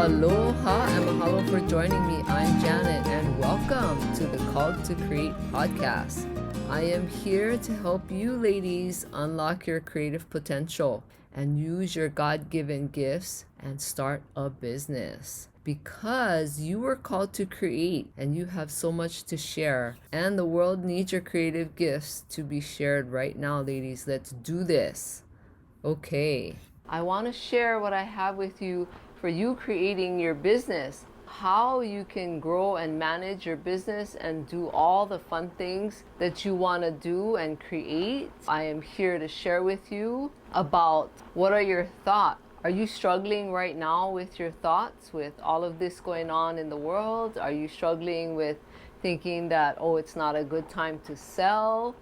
Aloha and mahalo for joining me. I'm Janet and welcome to the Called to Create podcast. I am here to help you ladies unlock your creative potential and use your God-given gifts and start a business. Because you were called to create and you have so much to share, and the world needs your creative gifts to be shared right now, ladies. Let's do this. Okay. I want to share what I have with you for you creating your business, how you can grow and manage your business and do all the fun things that you want to do and create. I am here to share with you about what are your thoughts. Are you struggling right now with your thoughts, with all of this going on in the world? Are you struggling with thinking that, oh, it's not a good time to sell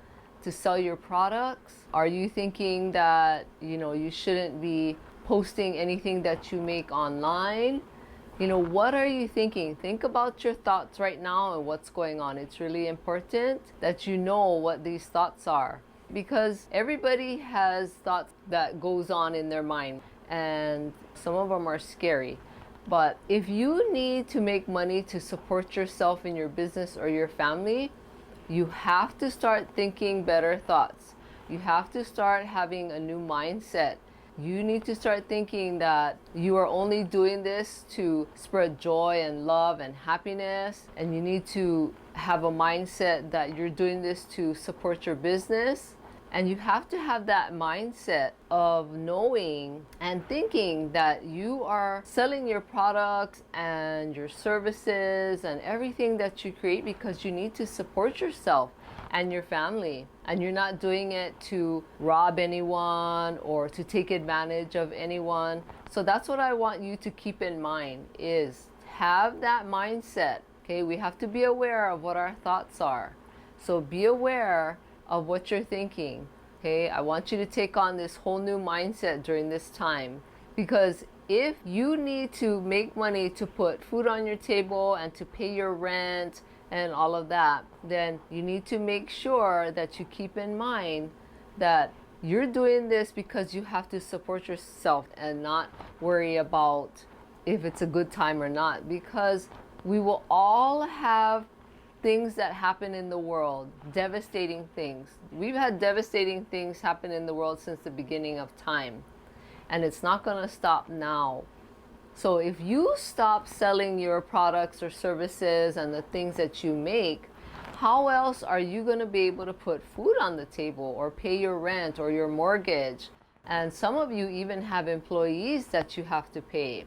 your products? Are you thinking that, you shouldn't be posting anything that you make online? What are you thinking? Think about your thoughts right now and what's going on. It's really important that you know what these thoughts are, because everybody has thoughts that goes on in their mind, and some of them are scary. But if you need to make money to support yourself in your business or your family, you have to start thinking better thoughts. You have to start having a new mindset. You need to start thinking that you are only doing this to spread joy and love and happiness. And you need to have a mindset that you're doing this to support your business. And you have to have that mindset of knowing and thinking that you are selling your products and your services and everything that you create because you need to support yourself and your family. And you're not doing it to rob anyone or to take advantage of anyone. So that's what I want you to keep in mind, is have that mindset. Okay, we have to be aware of what our thoughts are. So be aware of what you're thinking. Okay, I want you to take on this whole new mindset during this time, because if you need to make money to put food on your table and to pay your rent and all of that, then you need to make sure that you keep in mind that you're doing this because you have to support yourself and not worry about if it's a good time or not, because we will all have things that happen in the world, devastating things. We've had devastating things happen in the world since the beginning of time, and it's not going to stop now. So if you stop selling your products or services and the things that you make, how else are you going to be able to put food on the table or pay your rent or your mortgage? And some of you even have employees that you have to pay.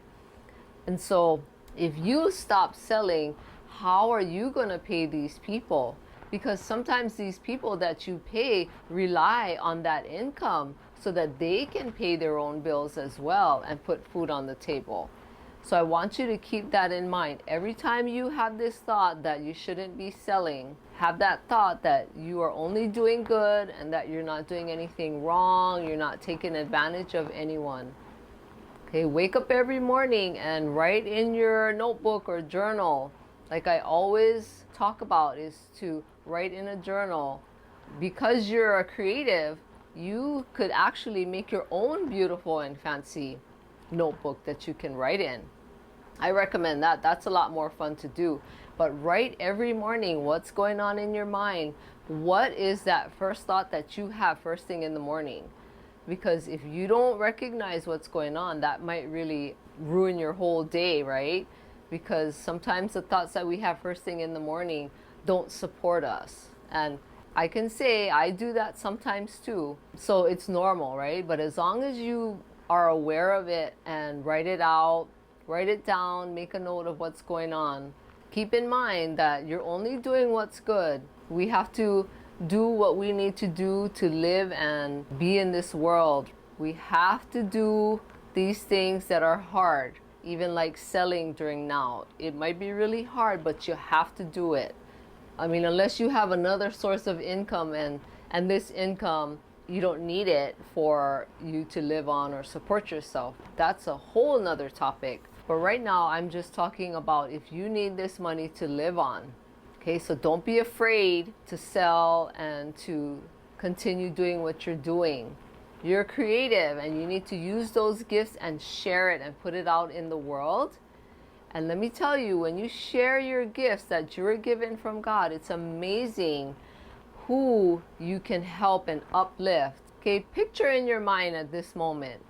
And so if you stop selling, how are you going to pay these people? Because sometimes these people that you pay rely on that income so that they can pay their own bills as well and put food on the table. So I want you to keep that in mind. Every time you have this thought that you shouldn't be selling, have that thought that you are only doing good and that you're not doing anything wrong, you're not taking advantage of anyone. Okay, wake up every morning and write in your notebook or journal. Like I always talk about, is to write in a journal. Because you're a creative, you could actually make your own beautiful and fancy notebook that you can write in. I recommend that. That's a lot more fun to do. But write every morning what's going on in your mind. What is that first thought that you have first thing in the morning? Because if you don't recognize what's going on, that might really ruin your whole day, right? Because sometimes the thoughts that we have first thing in the morning don't support us. And I can say I do that sometimes too. So it's normal, right? But as long as you are aware of it and write it out, write it down, make a note of what's going on. Keep in mind that you're only doing what's good. We have to do what we need to do to live and be in this world. We have to do these things that are hard. Even like selling during now. It might be really hard, but you have to do it. I mean, unless you have another source of income and this income, you don't need it for you to live on or support yourself. That's a whole nother topic. But right now, I'm just talking about if you need this money to live on. Okay, so don't be afraid to sell and to continue doing what you're doing. You're creative and you need to use those gifts and share it and put it out in the world. And let me tell you, when you share your gifts that you're given from God, it's amazing who you can help and uplift. Okay, picture in your mind at this moment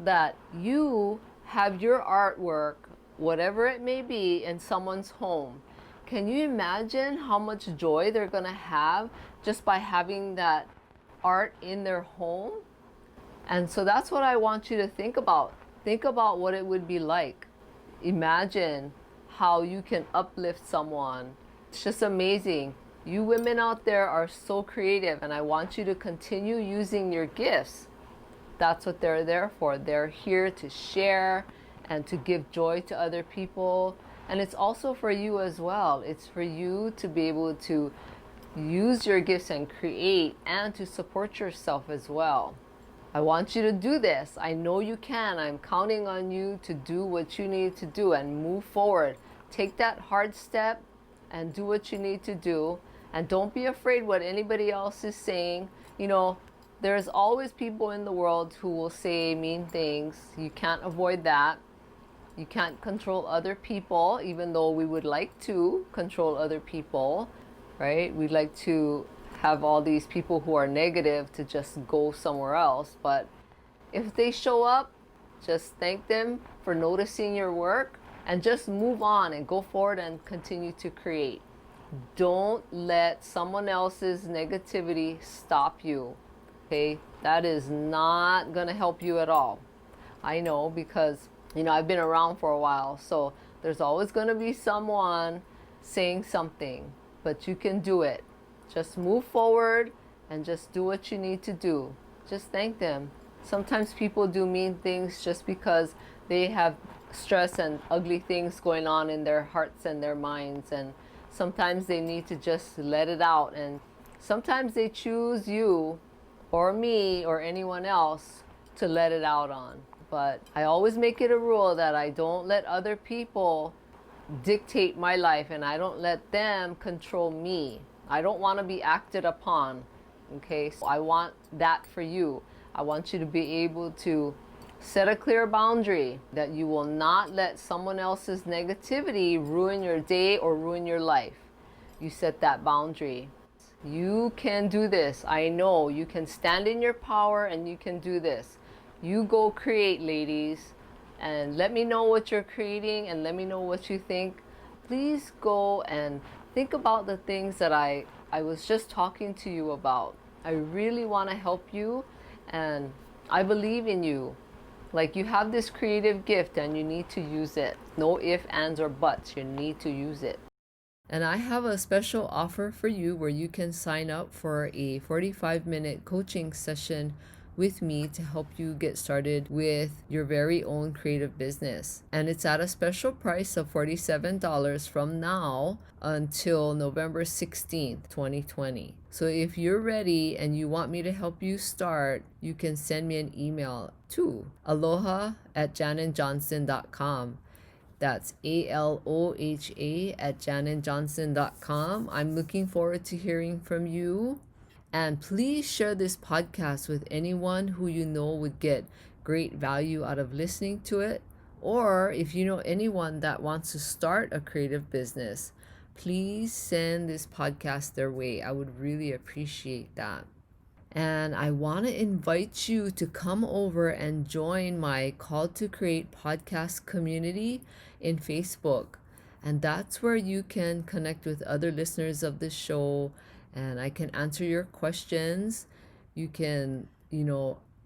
that you have your artwork, whatever it may be, in someone's home. Can you imagine how much joy they're going to have just by having that art in their home? And so that's what I want you to think about. Think about what it would be like. Imagine how you can uplift someone. It's just amazing. You women out there are so creative, and I want you to continue using your gifts. That's what they're there for. They're here to share and to give joy to other people. And it's also for you as well. It's for you to be able to use your gifts and create and to support yourself as well. I want you to do this. I know you can. I'm counting on you to do what you need to do and move forward. Take that hard step and do what you need to do. And don't be afraid what anybody else is saying. You know, there's always people in the world who will say mean things. You can't avoid that. You can't control other people, even though we would like to control other people, right? We'd like to have all these people who are negative to just go somewhere else. But if they show up, just thank them for noticing your work and just move on and go forward and continue to create. Don't let someone else's negativity stop you. Okay, that is not going to help you at all. I know, because I've been around for a while, so there's always going to be someone saying something, but you can do it. Just move forward and just do what you need to do. Just thank them. Sometimes people do mean things just because they have stress and ugly things going on in their hearts and their minds, and sometimes they need to just let it out, and sometimes they choose you or me or anyone else to let it out on. But I always make it a rule that I don't let other people dictate my life, and I don't let them control me. I don't want to be acted upon. Okay, so I want that for you. I want you to be able to set a clear boundary that you will not let someone else's negativity ruin your day or ruin your life. You set that boundary. You can do this. I know you can stand in your power, and you can do this. You go create, ladies, and let me know what you're creating and let me know what you think. Please go and think about the things that I was just talking to you about. I really want to help you, and I believe in you. Like, you have this creative gift and you need to use it. No ifs, ands, or buts. You need to use it. And I have a special offer for you where you can sign up for a 45-minute coaching session with me to help you get started with your very own creative business. And it's at a special price of $47 from now until November 16th, 2020. So if you're ready and you want me to help you start, you can send me an email to aloha@janenjohnson.com. That's aloha@janenjohnson.com. I'm looking forward to hearing from you. And please share this podcast with anyone who you know would get great value out of listening to it. Or if you know anyone that wants to start a creative business, please send this podcast their way. I would really appreciate that. And I want to invite you to come over and join my Call to Create podcast community in Facebook. And that's where you can connect with other listeners of the show, and I can answer your questions. You can,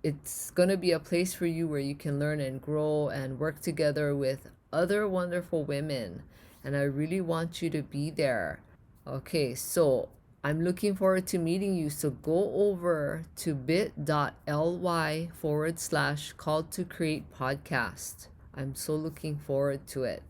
it's going to be a place for you where you can learn and grow and work together with other wonderful women. And I really want you to be there. Okay, so I'm looking forward to meeting you. So go over to bit.ly/call to create podcast. I'm so looking forward to it.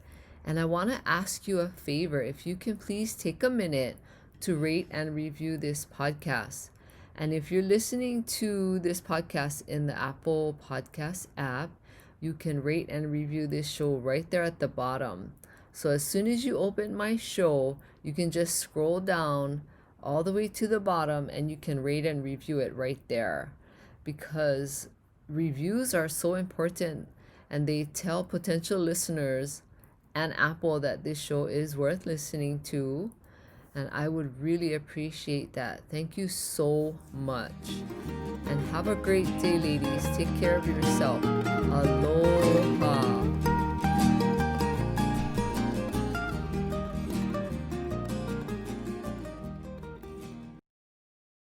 And I want to ask you a favor. If you can please take a minute to rate and review this podcast. And if you're listening to this podcast in the Apple Podcast app, you can rate and review this show right there at the bottom. So as soon as you open my show, you can just scroll down all the way to the bottom and you can rate and review it right there, because reviews are so important and they tell potential listeners and Apple that this show is worth listening to. And I would really appreciate that. Thank you so much. And have a great day, ladies. Take care of yourself. Aloha.